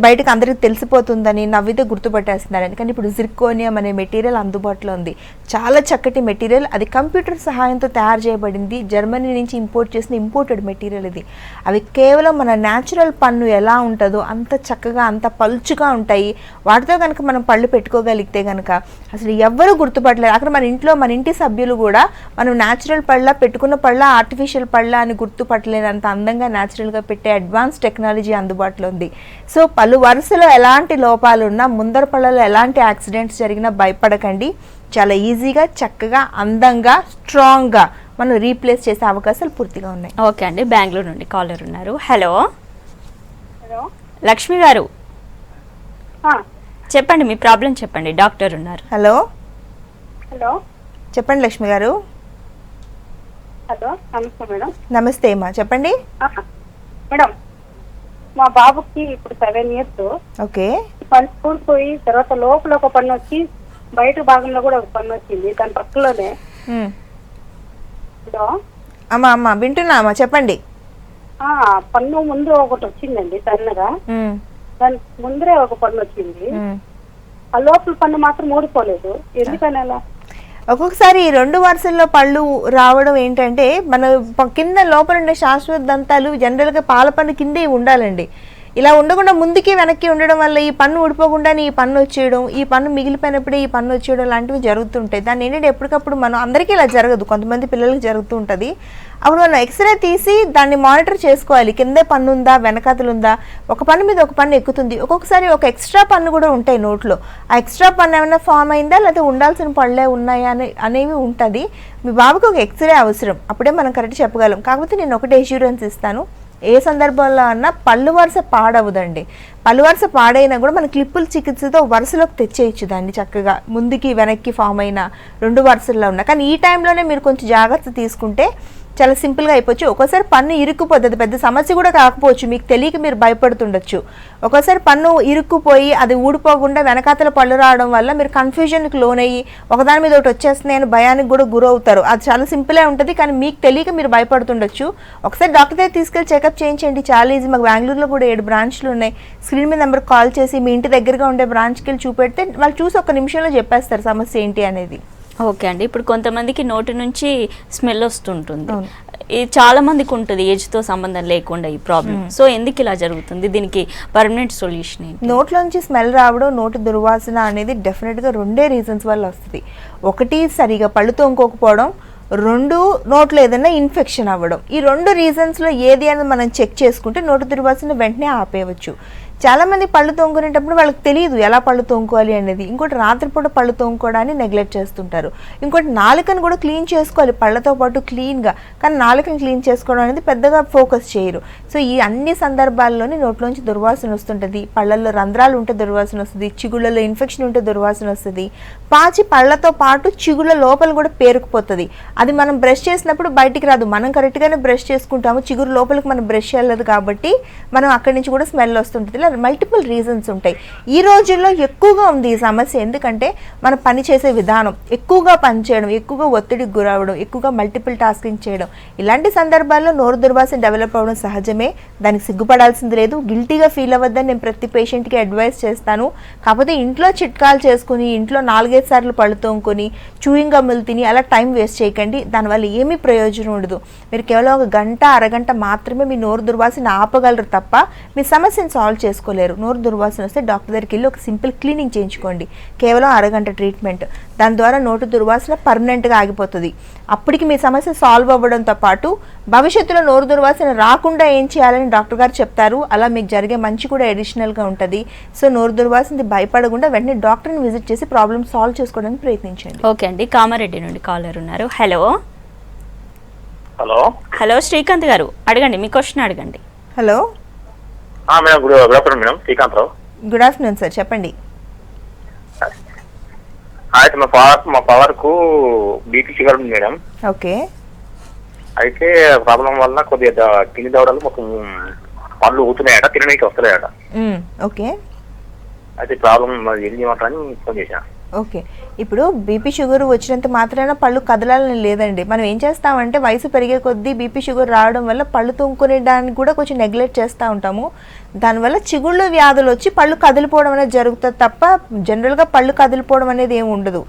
బయటకు అందరికీ తెలిసిపోతుందని, నవ్వితే గుర్తుపట్టేస్తున్నారని. కానీ ఇప్పుడు జిర్కోనియం అనే మెటీరియల్ అందుబాటులో ఉంది. చాలా చక్కటి మెటీరియల్, అది కంప్యూటర్ సహాయంతో తయారు చేయబడింది. జర్మనీ నుంచి ఇంపోర్ట్ చేసిన ఇంపోర్టెడ్ మెటీరియల్ ఇది. అవి కేవలం మన న్యాచురల్ పన్ను ఎలా ఉంటుందో అంత చక్కగా అంత పలుచుగా ఉంటాయి. వాటితో కనుక మనం పళ్ళు పెట్టుకోగలిగితే కనుక అసలు ఎవ్వరూ గుర్తుపట్టలేదు. అక్కడ మన ఇంటి సభ్యులు కూడా మనం న్యాచురల్ పళ్ళ పెట్టుకున్న పళ్ళ ఆర్టిఫిషియల్ పళ్ళ అని గుర్తుపట్టలేనంత అందంగా న్యాచురల్గా పెట్టే అడ్వాన్స్ టెక్నాలజీ అందుబాటులో ఉంది. సో పలు వరుసలో ఎలాంటి లోపాలు ఉన్నా, ముందర పళ్ళలో ఎలాంటి యాక్సిడెంట్స్ జరిగినా భయపడకండి. చాలా ఈజీగా చక్కగా అందంగా స్ట్రాంగ్గా మనం రీప్లేస్ చేసే అవకాశాలు పూర్తిగా ఉన్నాయి. ఓకే అండి, బెంగళూరు నుండి కాలర్ ఉన్నారు. హలో హలో లక్ష్మి గారు, చెప్పండి మీ ప్రాబ్లం చెప్పండి, డాక్టర్ ఉన్నారు. హలో హలో చెప్పండి లక్ష్మి గారు. హలో నమస్తే మేడం. నమస్తే అమ్మా, చెప్పండి. మేడం మా బాబుకి ఇప్పుడు 7 years. ఓకే. పన్ను ఊడిపోయి తర్వాత లోపల ఒక పన్ను వచ్చి బయట భాగంలో కూడా ఒక పన్ను వచ్చింది దాని పక్కలోనే. హలో అమ్మా వింటున్నా అమ్మా, చెప్పండి. పన్ను ముందు ఒకటి వచ్చిందండి సన్నగా, దాని ముందరే ఒక పన్ను వచ్చింది, ఆ లోపల పన్ను మాత్రం ఊడిపోలేదు. ఎందుకని అలా? ఒక్కొక్కసారి 2 వరుసల్లో పళ్ళు రావడం ఏంటంటే, మన కింద లోపల ఉండే శాశ్వత దంతాలు జనరల్గా పాల పన్ను కిందే ఉండాలండి. ఇలా ఉండకుండా ముందుకి వెనక్కి ఉండడం వల్ల ఈ పన్ను ఊడిపోకుండానే ఈ పన్ను వచ్చేయడం, ఈ పన్ను మిగిలిపోయినప్పుడే ఈ పన్ను వచ్చేయడం లాంటివి జరుగుతుంటాయి. దాన్ని ఏంటంటే ఎప్పటికప్పుడు మనం అందరికీ ఇలా జరగదు, కొంతమంది పిల్లలకి జరుగుతూ ఉంటుంది. అప్పుడు మనం ఎక్స్రే తీసి దాన్ని మానిటర్ చేసుకోవాలి. కిందే పన్ను ఉందా, వెనకాతలు ఉందా, ఒక పన్ను మీద ఒక పన్ను ఎక్కుతుంది. ఒక్కొక్కసారి ఒక ఎక్స్ట్రా పన్ను కూడా ఉంటాయి నోట్లో. ఆ ఎక్స్ట్రా పన్ను ఏమైనా ఫామ్ అయిందా, లేకపోతే ఉండాల్సిన పళ్ళే ఉన్నాయా అనేవి ఉంటుంది. మీ బాబుకి ఒక ఎక్స్రే అవసరం, అప్పుడే మనం కరెక్ట్ చెప్పగలం. కాకపోతే నేను ఒకటే ఎష్యూరెన్స్ ఇస్తాను, ఏ సందర్భంలో అన్నా పళ్ళు వరుస పాడవదండి. పళ్ళు వరుస పాడైనా కూడా మన క్లిప్పుల చికిత్సతో వరుసలోకి తెచ్చేయచ్చు దాన్ని చక్కగా, ముందుకి వెనక్కి ఫామ్ అయిన 2 వరుసల్లో ఉన్నా. కానీ ఈ టైంలోనే మీరు కొంచెం జాగ్రత్త తీసుకుంటే చాలా సింపుల్గా అయిపోవచ్చు. ఒక్కోసారి పన్ను ఇరుక్కుపోతుంది, పెద్ద సమస్య కూడా కాకపోవచ్చు, మీకు తెలియక మీరు భయపడుతుండొచ్చు. ఒక్కోసారి పన్ను ఇరుక్కుపోయి అది ఊడిపోకుండా వెనకాతల పళ్ళు రావడం వల్ల మీరు కన్ఫ్యూజన్కి లోనయ్యి ఒకదాని మీద ఒకటి వచ్చేస్తున్నాయని భయానికి కూడా గురవుతారు. అది చాలా సింపులే ఉంటుంది, కానీ మీకు తెలియక మీరు భయపడుతుండొచ్చు. ఒకసారి డాక్టర్ దగ్గర తీసుకెళ్ళి చెకప్ చేయించండి, చాలా ఈజీ. మాకు బెంగళూరులో కూడా 7 బ్రాంచ్లు ఉన్నాయి. స్క్రీన్ మీద నెంబర్ కాల్ చేసి మీ ఇంటి దగ్గరగా ఉండే బ్రాంచ్కి వెళ్ళి చూపెడితే వాళ్ళు చూసి 1 నిమిషంలో చెప్పేస్తారు సమస్య ఏంటి అనేది. ఓకే అండి, ఇప్పుడు కొంతమందికి నోటి నుంచి స్మెల్ వస్తుంటుంది, ఇది చాలా మందికి ఉంటుంది ఏజ్తో సంబంధం లేకుండా ఈ ప్రాబ్లం. సో ఎందుకు ఇలా జరుగుతుంది, దీనికి పర్మనెంట్ సొల్యూషన్ ఏంటి? నోట్లోంచి స్మెల్ రావడం, నోటి దుర్వాసన అనేది డెఫినెట్గా 2 రీజన్స్ వల్ల వస్తుంది. ఒకటి సరిగా పళ్ళు తోముకోకపోవడం, 2 నోట్లో ఏదైనా ఇన్ఫెక్షన్ అవ్వడం. ఈ 2 రీజన్స్లో ఏది అనేది మనం చెక్ చేసుకుంటే నోటి దుర్వాసన వెంటనే ఆపేయవచ్చు. చాలామంది పళ్ళు తోముకునేటప్పుడు వాళ్ళకి తెలియదు ఎలా పళ్ళు తోముకోవాలి అనేది. ఇంకోటి రాత్రిపూట పళ్ళు తోముకోవడాన్ని నెగ్లెక్ట్ చేస్తుంటారు. ఇంకోటి నాలుకను కూడా క్లీన్ చేసుకోవాలి పళ్ళతో పాటు క్లీన్గా, కానీ నాలుకను క్లీన్ చేసుకోవడం అనేది పెద్దగా ఫోకస్ చేయరు. సో ఈ అన్ని సందర్భాల్లోనే నోట్లోంచి దుర్వాసన వస్తుంటుంది. పళ్ళల్లో రంధ్రాలు ఉంటే దుర్వాసన వస్తుంది, చిగుళ్ళలో ఇన్ఫెక్షన్ ఉంటే దుర్వాసన వస్తుంది. పాచి పళ్ళతో పాటు చిగుళ్ళ లోపల కూడా పేరుకుపోతుంది. అది మనం బ్రష్ చేసినప్పుడు బయటికి రాదు, మనం కరెక్ట్గానే బ్రష్ చేసుకుంటాము, చిగురు లోపలికి మనం బ్రష్ చేయలేదు కాబట్టి మనం అక్కడి నుంచి కూడా స్మెల్ వస్తుంటుంది. మల్టిపుల్ రీజన్స్ ఉంటాయి. ఈ రోజుల్లో ఎక్కువగా ఉంది ఈ సమస్య, ఎందుకంటే మన పని చేసే విధానం, ఎక్కువగా పని చేయడం, ఎక్కువగా ఒత్తిడికి గురవడం, ఎక్కువగా మల్టిపుల్ టాస్కింగ్ చేయడం, ఇలాంటి సందర్భాల్లో నోరు దుర్వాసన డెవలప్ అవ్వడం సహజమే. దానికి సిగ్గుపడాల్సింది లేదు, గిల్టీగా ఫీల్ అవ్వద్దని నేను ప్రతి పేషెంట్కి అడ్వైస్ చేస్తాను. కాకపోతే ఇంట్లో చిట్కాలు చేసుకుని ఇంట్లో 4-5 సార్లు పళ్ళు తోముకొని చూయింగ్ గమ్ములు తిని అలా టైం వేస్ట్ చేయకండి, దానివల్ల ఏమీ ప్రయోజనం ఉండదు. మీరు కేవలం 1 గంట అరగంట మాత్రమే మీ నోరు దుర్వాసన ఆపగలరు తప్ప మీ సమస్యను సాల్వ్ చేసుకోలేరు. నోరు దుర్వాసన వస్తే డాక్టర్ దగ్గరికి వెళ్ళి ఒక సింపుల్ క్లీనింగ్ చేయించుకోండి, కేవలం అరగంట ట్రీట్మెంట్. దాని ద్వారా నోటు దుర్వాసన పర్మనెంట్గా ఆగిపోతుంది. అప్పటికి మీ సమస్య సాల్వ్ అవ్వడంతో పాటు భవిష్యత్తులో నోరు దుర్వాసన రాకుండా ఏం చేయాలని డాక్టర్ గారు చెప్తారు. అలా మీకు జరిగే మంచి కూడా అడిషనల్గా ఉంటుంది. సో నోరు దుర్వాసనది భయపడకుండా వెంటనే డాక్టర్ని విజిట్ చేసి ప్రాబ్లమ్ సాల్వ్ చేసుకోవడానికి ప్రయత్నించండి. ఓకే అండి, కామారెడ్డి నుండి కాలర్ ఉన్నారు. Hello hello hello Srikanth garu, అడగండి, మీ క్వశ్చన్ అడగండి. Hello madam, good afternoon madam. Srikanth Rao. Good afternoon sir, చెప్పండి. అయితే మా పవర్కు బీపీ షుగర్ ఉంది మేడం. ఓకే. అయితే ప్రాబ్లం వల్ల కొద్దిగా తిని దవడలు మొత్తం పళ్ళు ఊతున్నాయట, తినడానికి వస్తలేదట. ఓకే. అయితే ప్రాబ్లం ఏం చేయమంటారని ఫోన్ చేశాను. ఓకే. ఇప్పుడు బీపీ షుగర్ వచ్చినంత మాత్రాన పళ్ళు కదలాలని లేదండి. మనం ఏం చేస్తామంటే వయసు పెరిగే కొద్దీ బీపీ షుగర్ రావడం వల్ల పళ్ళు తోముకునేదానికి కూడా కొంచెం నెగ్లెక్ట్ చేస్తూ ఉంటాము. దానివల్ల చిగుళ్ళు వ్యాధులు వచ్చి పళ్ళు కదిలిపోవడం అనేది జరుగుతుంది తప్ప జనరల్గా పళ్ళు కదిలిపోవడం అనేది ఏమి ఉండదు.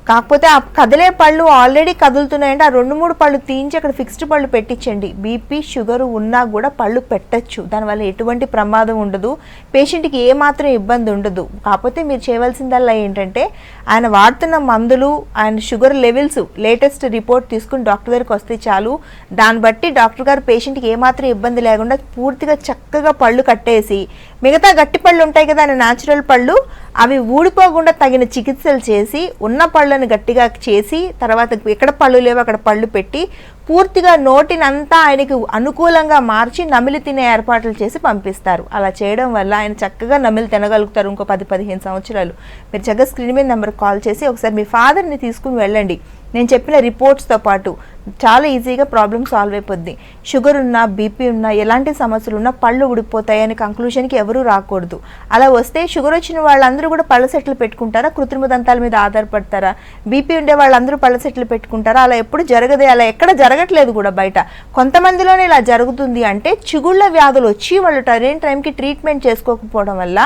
కాకపోతే ఆ కదిలే పళ్ళు ఆల్రెడీ కదులుతున్నాయంటే ఆ 2-3 పళ్ళు తీయించి అక్కడ ఫిక్స్డ్ పళ్ళు పెట్టించండి. బీపీ షుగర్ ఉన్నా కూడా పళ్ళు పెట్టచ్చు, దానివల్ల ఎటువంటి ప్రమాదం ఉండదు, పేషెంట్కి ఏమాత్రం ఇబ్బంది ఉండదు. కాకపోతే మీరు చేయవలసిందల్లా ఏంటంటే ఆయన వాడుతున్న మందులు, ఆయన షుగర్ లెవెల్స్ లేటెస్ట్ రిపోర్ట్ తీసుకుని డాక్టర్ దగ్గరికి వస్తే చాలు. దాన్ని బట్టి డాక్టర్ గారు పేషెంట్కి ఏమాత్రం ఇబ్బంది లేకుండా పూర్తిగా చక్కగా పళ్ళు కట్టేసి మిగతా గట్టి పళ్ళు ఉంటాయి కదా ఆయన న్యాచురల్ పళ్ళు, అవి ఊడిపోకుండా తగిన చికిత్సలు చేసి ఉన్న పళ్ళను గట్టిగా చేసి తర్వాత ఎక్కడ పళ్ళు లేవో అక్కడ పళ్ళు పెట్టి పూర్తిగా నోటినంతా ఆయనకి అనుకూలంగా మార్చి నమిలి తినే ఏర్పాట్లు చేసి పంపిస్తారు. అలా చేయడం వల్ల ఆయన చక్కగా నమిలి తినగలుగుతారు ఇంకో 10-15 సంవత్సరాలు. మీరు చక్కగా స్క్రీన్ మీద నెంబర్కి కాల్ చేసి ఒకసారి మీ ఫాదర్ని తీసుకుని వెళ్ళండి. నేను చెప్పిన రిపోర్ట్స్తో పాటు చాలా ఈజీగా ప్రాబ్లం సాల్వ్ అయిపోద్ది. షుగర్ ఉన్నా బీపీ ఉన్నా ఎలాంటి సమస్యలు ఉన్నా పళ్ళు ఊడిపోతాయని కంక్లూషన్కి ఎవరూ రాకూడదు. అలా వస్తే షుగర్ వచ్చిన వాళ్ళందరూ కూడా పళ్ళ సెట్లు పెట్టుకుంటారా, కృత్రిమ దంతాల మీద ఆధారపడతారా? బీపీ ఉండే వాళ్ళందరూ పళ్ళ సెట్లు పెట్టుకుంటారా? అలా ఎప్పుడు జరగదే, అలా ఎక్కడ జరగట్లేదు కూడా బయట. కొంతమందిలోనే ఇలా జరుగుతుంది అంటే చిగుళ్ళ వ్యాధులు వచ్చి వాళ్ళు టైంకి ట్రీట్మెంట్ చేసుకోకపోవడం వల్ల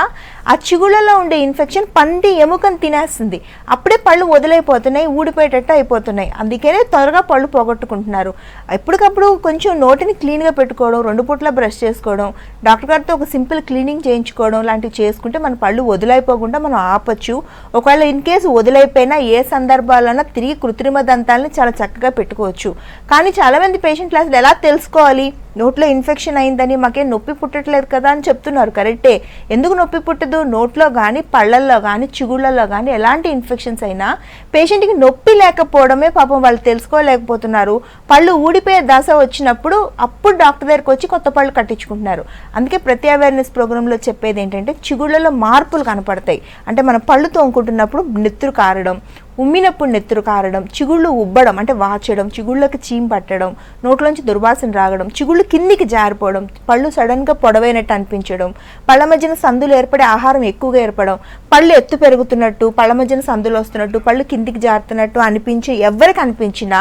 ఆ చిగుళ్ళలో ఉండే ఇన్ఫెక్షన్ పంటి ఎముకను తినేస్తుంది. అప్పుడే పళ్ళు వదిలైపోతున్నాయి, ఊడిపోయేటట్టు అయిపోతున్నాయి. అందుకనే త్వరగా పళ్ళు పోగొట్టుకుంటున్నారు. ఎప్పటికప్పుడు కొంచెం నోటిని క్లీన్గా పెట్టుకోవడం, 2 పూట్ల బ్రష్ చేసుకోవడం, డాక్టర్ గారితో ఒక సింపుల్ క్లీనింగ్ చేయించుకోవడం లాంటివి చేసుకుంటే మన పళ్ళు వదిలైపోకుండా మనం ఆపచ్చు. ఒకవేళ ఇన్ కేసు వదిలైపోయినా ఏ సందర్భాలన్నా తిరిగి కృత్రిమ దంతాలని చాలా చక్కగా పెట్టుకోవచ్చు. కానీ చాలామంది పేషెంట్లు అసలు ఎలా తెలుసుకోవాలి, నోట్లో ఇన్ఫెక్షన్ అయిందని మాకేం నొప్పి పుట్టట్లేదు కదా అని చెప్తున్నారు. కరెక్టే. ఎందుకు నొప్పి పుట్టదు? నోట్లో కానీ పళ్ళల్లో కానీ చిగుళ్ళల్లో కానీ ఎలాంటి ఇన్ఫెక్షన్స్ అయినా పేషెంట్కి నొప్పి లేకపోవడమే పాపం వాళ్ళు తెలుసుకోలేకపోతున్నారు. పళ్ళు ఊడిపోయే దశ వచ్చినప్పుడు అప్పుడు డాక్టర్ దగ్గరికి వచ్చి కొత్త పళ్ళు కట్టించుకుంటున్నారు. అందుకే ప్రతి అవేర్నెస్ ప్రోగ్రాంలో చెప్పేది ఏంటంటే చిగుళ్ళలో మార్పులు కనపడతాయి. అంటే మనం పళ్ళు తోముకుంటున్నప్పుడు నెత్తురు కారడం, ఉమ్మినప్పుడు నెత్తురు కారడం, చిగుళ్ళు ఉబ్బడం అంటే వాచడం, చిగుళ్ళకి చీమ్ పట్టడం, నోట్లోంచి దుర్వాసన రాగడం, చిగుళ్ళు కిందికి జారిపోవడం, పళ్ళు సడన్గా పొడవైనట్టు అనిపించడం, పళ్ళ మధ్యన సందులు ఏర్పడే ఆహారం ఎక్కువగా ఏర్పడడం, పళ్ళు ఎత్తు పెరుగుతున్నట్టు, పళ్ళ మధ్యన సందులు వస్తున్నట్టు, పళ్ళు కిందికి జారుతున్నట్టు అనిపించి ఎవరికి అనిపించినా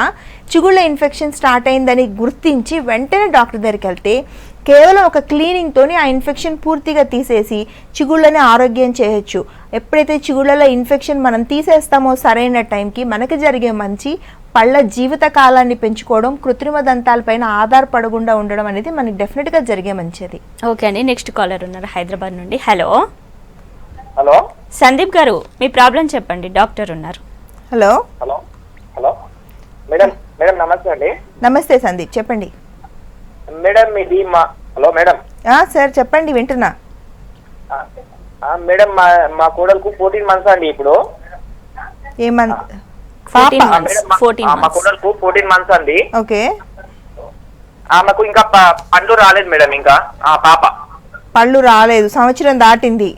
చిగుళ్ళ ఇన్ఫెక్షన్ స్టార్ట్ అయిందని గుర్తించి వెంటనే డాక్టర్ దగ్గరికి వెళ్తే కేవలం ఒక క్లీనింగ్తోని ఆ ఇన్ఫెక్షన్ పూర్తిగా తీసేసి చిగుళ్ళని ఆరోగ్యం చేయొచ్చు. ఎప్పుడైతే చిగుళ్ళలో ఇన్ఫెక్షన్ మనం తీసేస్తామో సరైన టైంకి మనకి జరిగే మంచి పళ్ళ జీవిత కాలాన్ని పెంచుకోవడం, కృత్రిమ దంతాలపైన ఆధారపడకుండా ఉండడం అనేది మనకి డెఫినెట్గా జరిగే మంచిది. ఓకే అండి, నెక్స్ట్ కాలర్ ఉన్నారు హైదరాబాద్ నుండి. హలో హలో సందీప్ గారు, మీ ప్రాబ్లం చెప్పండి, డాక్టర్ ఉన్నారు. Hello hello hello madam. Madam నమస్తే అండి. నమస్తే సందీప్, చెప్పండి. మేడం ఇది హలో మేడం. సార్ చెప్పండి, వింటున్నా. మేడం మా కోడలకు 14 మంత్స్ అండి. ఇప్పుడు ఏమంత 14 months. మా కోడలకు 14 మంత్స్ అండి. ఓకే. ఆమెకు ఇంకా పండ్లు రాలేదు మేడం. ఇంకా పాప పళ్ళు రాలేదు, సంవత్సరం దాటింది.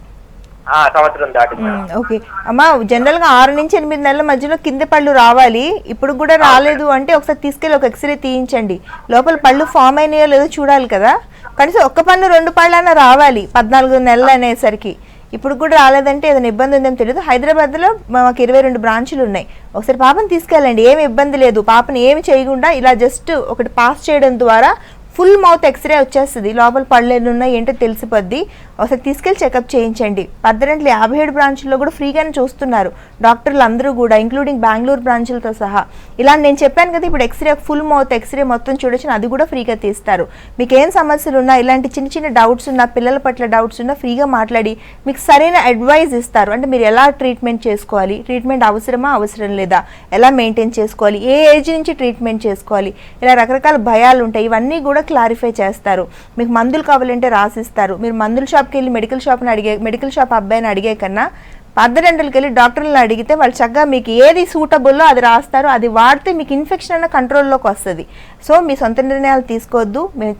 సంవత్సరం దాటింది. ఓకే అమ్మా, జనరల్గా 6 నుంచి 8 నెలల మధ్యలో కింద పళ్ళు రావాలి. ఇప్పుడు కూడా రాలేదు అంటే ఒకసారి తీసుకెళ్ళి ఒక ఎక్స్రే తీయించండి. లోపల పళ్ళు ఫామ్ అయినాయో లేదో చూడాలి కదా. కనీసం 1 పన్ను 2 పళ్ళైనా రావాలి 14 నెలలు అనేసరికి. ఇప్పుడు కూడా రాలేదంటే ఏదైనా ఇబ్బంది ఉందేమో తెలియదు. హైదరాబాద్లో మాకు 22 బ్రాంచులు ఉన్నాయి. ఒకసారి పాపని తీసుకెళ్ళండి, ఏమి ఇబ్బంది లేదు. పాపని ఏమి చేయకుండా ఇలా జస్ట్ ఒకటి పాస్ చేయడం ద్వారా ఫుల్ మౌత్ ఎక్స్రే వచ్చేస్తుంది. లోపల పళ్ళు ఎన్ని ఉన్నాయి ఏంటో తెలిసిపోద్ది. ఒకసారి తీసుకెళ్ళి చెకప్ చేయించండి. పర్మనెంట్లీ 57 బ్రాంచుల్లో కూడా ఫ్రీగానే చూస్తున్నారు డాక్టర్లు అందరూ కూడా, ఇంక్లూడింగ్ బెంగళూరు బ్రాంచులతో సహా. ఇలా నేను చెప్పాను కదా, ఇప్పుడు ఎక్స్రే ఫుల్ మౌత్ ఎక్స్రే మొత్తం చూడొచ్చు, అది కూడా ఫ్రీగా తీస్తారు. మీకు ఏం సమస్యలు ఉన్నా, ఇలాంటి చిన్న చిన్న డౌట్స్ ఉన్నా, పిల్లల పట్ల డౌట్స్ ఉన్నా ఫ్రీగా మాట్లాడి మీకు సరైన అడ్వైజ్ ఇస్తారు. అంటే మీరు ఎలా ట్రీట్మెంట్ చేసుకోవాలి, ట్రీట్మెంట్ అవసరమా అవసరం లేదా, ఎలా మెయింటైన్ చేసుకోవాలి, ఏ ఏజ్ నుంచి ట్రీట్మెంట్ చేసుకోవాలి, ఇలా రకరకాల భయాలు ఉంటాయి. ఇవన్నీ కూడా క్లారిఫై చేస్తారు. మీకు మందులు కావాలంటే రాసిస్తారు. మీరు మందుల షాప్కి వెళ్ళి మెడికల్ షాప్ అబ్బాయిని అడిగే కన్నా పాత డెంటల్కి వెళ్ళి డాక్టర్లను అడిగితే వాళ్ళు చక్కగా మీకు ఏది సూటబుల్లో అది రాస్తారు, అది వాడితే మీకు ఇన్ఫెక్షన్ అన్న కంట్రోల్లోకి వస్తుంది. సో మీ సొంత నిర్ణయాలు తీసుకోవద్దు. మేము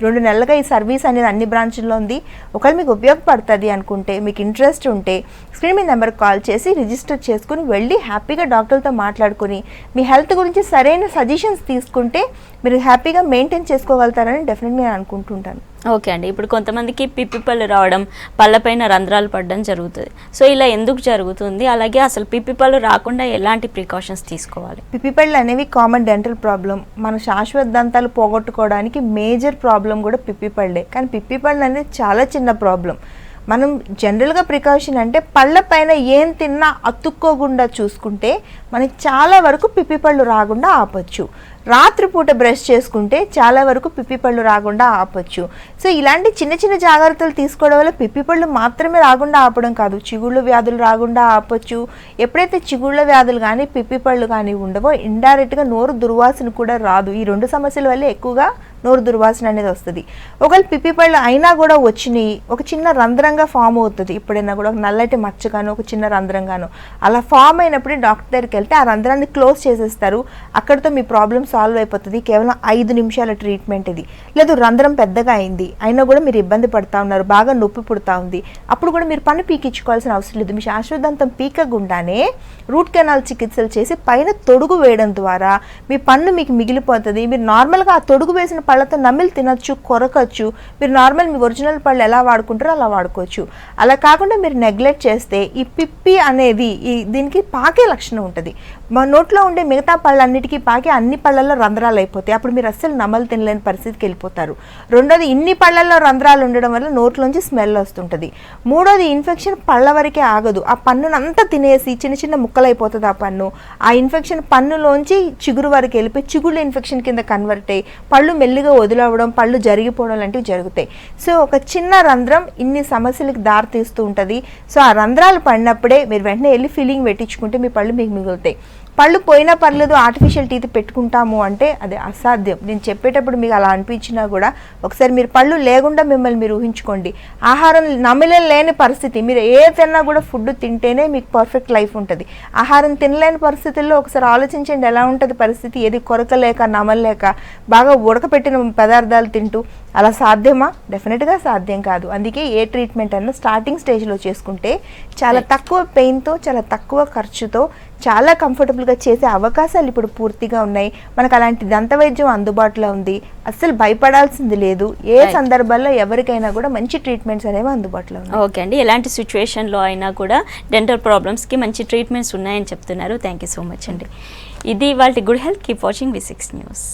2 నెలలుగా ఈ సర్వీస్ అనేది అన్ని బ్రాంచుల్లో ఉంది. ఒకవేళ మీకు ఉపయోగపడుతుంది అనుకుంటే, మీకు ఇంట్రెస్ట్ ఉంటే స్క్రీన్ మీద నెంబర్కి కాల్ చేసి రిజిస్టర్ చేసుకుని వెళ్ళి హ్యాపీగా డాక్టర్తో మాట్లాడుకుని మీ హెల్త్ గురించి సరైన సజెషన్స్ తీసుకుంటే మీరు హ్యాపీగా మెయింటైన్ చేసుకోగలుగుతారని డెఫినెట్గా నేను అనుకుంటుంటాను. ఓకే అండి, ఇప్పుడు కొంతమందికి పిప్పి పళ్ళు రావడం, పళ్ళపైన రంధ్రాలు పడడం జరుగుతుంది. సో ఇలా ఎందుకు జరుగుతుంది, అలాగే అసలు పిప్పి పళ్ళు రాకుండా ఎలాంటి ప్రికాషన్స్ తీసుకోవాలి? పిప్పి పళ్ళు అనేవి కామన్ డెంటల్ ప్రాబ్లం. మన శాశ్వత దంతాలు పోగొట్టుకోవడానికి మేజర్ ప్రాబ్లం కూడా పిప్పి పళ్ళే. కానీ పిప్పి పళ్ళు అనేది చాలా చిన్న ప్రాబ్లం. మనం జనరల్గా ప్రికాషన్ అంటే పళ్ళ పైన ఏం తిన్నా అతుక్కోకుండా చూసుకుంటే మనకి చాలా వరకు పిప్పి పళ్ళు రాకుండా ఆపొచ్చు. రాత్రిపూట బ్రష్ చేసుకుంటే చాలా వరకు పిప్పి పళ్ళు రాకుండా ఆపొచ్చు. సో ఇలాంటి చిన్న చిన్న జాగ్రత్తలు తీసుకోవడం వల్ల పిప్పి పళ్ళు మాత్రమే రాకుండా ఆపడం కాదు, చిగుళ్ళ వ్యాధులు రాకుండా ఆపొచ్చు. ఎప్పుడైతే చిగుళ్ళ వ్యాధులు కానీ పిప్పి పళ్ళు కానీ ఉండవో ఇండైరెక్ట్గా నోరు దుర్వాసన కూడా రాదు. ఈ 2 సమస్యల వల్ల ఎక్కువగా నోరు దుర్వాసన అనేది వస్తుంది. ఒకవేళ పిప్పి పళ్ళు అయినా కూడా వచ్చినాయి, ఒక చిన్న రంధ్రంగా ఫామ్ అవుతుంది. ఎప్పుడైనా కూడా ఒక నల్లటి మచ్చగానో ఒక చిన్న రంధ్రంగానో అలా ఫామ్ అయినప్పుడు డాక్టర్ దగ్గరికి వెళ్తే ఆ రంధ్రాన్ని క్లోజ్ చేసేస్తారు. అక్కడితో మీ ప్రాబ్లమ్ సాల్వ్ అయిపోతుంది. కేవలం 5 నిమిషాల ట్రీట్మెంట్ ఇది. లేదు రంధ్రం పెద్దగా అయింది అయినా కూడా మీరు ఇబ్బంది పడుతూ ఉన్నారు, బాగా నొప్పి పుడతా ఉంది, అప్పుడు కూడా మీరు పన్ను పీకించుకోవాల్సిన అవసరం లేదు. మీ శాశ్వతంతం పీకకుండానే రూట్ కెనాల్ చికిత్సలు చేసి పైన తొడుగు వేయడం ద్వారా మీ పన్ను మీకు మిగిలిపోతుంది. మీరు నార్మల్గా ఆ తొడుగు వేసిన పళ్ళతో నమిలి తినొచ్చు, కొరకచ్చు. మీరు నార్మల్ మీ ఒరిజినల్ పళ్ళు ఎలా వాడుకుంటారో అలా వాడుకోవచ్చు. అలా కాకుండా మీరు నెగ్లెక్ట్ చేస్తే ఈ పిప్పి అనేది దీనికి పాకే లక్షణం ఉంటుంది. మా నోట్లో ఉండే మిగతా పళ్ళన్నిటికీ పాకి అన్ని పళ్ళల్లో రంధ్రాలు అయిపోతాయి. అప్పుడు మీరు అస్సలు నమలు తినలేని పరిస్థితికి వెళ్ళిపోతారు. రెండోది, ఇన్ని పళ్ళల్లో రంధ్రాలు ఉండడం వల్ల నోట్లోంచి స్మెల్ వస్తుంటుంది. మూడోది, ఇన్ఫెక్షన్ పళ్ళ వరకే ఆగదు, ఆ పన్నునంతా తినేసి చిన్న చిన్న ముక్కలు అయిపోతుంది ఆ పన్ను. ఆ ఇన్ఫెక్షన్ పన్నులోంచి చిగురు వరకు వెళ్ళిపోయి చిగుళ్ళు ఇన్ఫెక్షన్ కింద కన్వర్ట్ అయ్యి పళ్ళు మెల్లిగా వదిలవడం, పళ్ళు జరిగిపోవడం లాంటివి జరుగుతాయి. సో ఒక చిన్న రంధ్రం ఇన్ని సమస్యలకు దారితీస్తూ ఉంటుంది. సో ఆ రంధ్రాలు పడినప్పుడే మీరు వెంటనే వెళ్ళి ఫిల్లింగ్ పెట్టించుకుంటే మీ పళ్ళు మీకు మిగులుతాయి. పళ్ళు పోయినా పర్లేదు ఆర్టిఫిషియల్ టీత్ పెట్టుకుంటాము అంటే అది అసాధ్యం. నేను చెప్పేటప్పుడు మీకు అలా అనిపించినా కూడా ఒకసారి మీరు పళ్ళు లేకుండా మిమ్మల్ని మీరు ఊహించుకోండి. ఆహారం నమిలే లేని పరిస్థితి, మీరు ఏ తిన్నా కూడా ఫుడ్ తింటేనే మీకు పర్ఫెక్ట్ లైఫ్ ఉంటుంది. ఆహారం తినలేని పరిస్థితుల్లో ఒకసారి ఆలోచించండి ఎలా ఉంటుంది పరిస్థితి. ఏది కొరకలేక నమలలేక బాగా ఉడకపెట్టిన పదార్థాలు తింటూ అలా సాధ్యమా? డెఫినెట్గా సాధ్యం కాదు. అందుకే ఏ ట్రీట్మెంట్ అన్నా స్టార్టింగ్ స్టేజ్లో చేసుకుంటే చాలా తక్కువ పెయిన్తో, చాలా తక్కువ ఖర్చుతో, చాలా కంఫర్టబుల్గా చేసే అవకాశాలు ఇప్పుడు పూర్తిగా ఉన్నాయి. మనకు అలాంటి దంత వైద్యం అందుబాటులో ఉంది. అస్సలు భయపడాల్సింది లేదు. ఏ సందర్భాల్లో ఎవరికైనా కూడా మంచి ట్రీట్మెంట్స్ అనేవి అందుబాటులో ఉన్నాయి. ఓకే అండి, ఎలాంటి సిచ్యువేషన్లో అయినా కూడా డెంటల్ ప్రాబ్లమ్స్కి మంచి ట్రీట్మెంట్స్ ఉన్నాయని చెప్తున్నారు. థ్యాంక్ యూ సో మచ్ అండి. ఇది వాళ్ళ good health. Keep watching V6 news.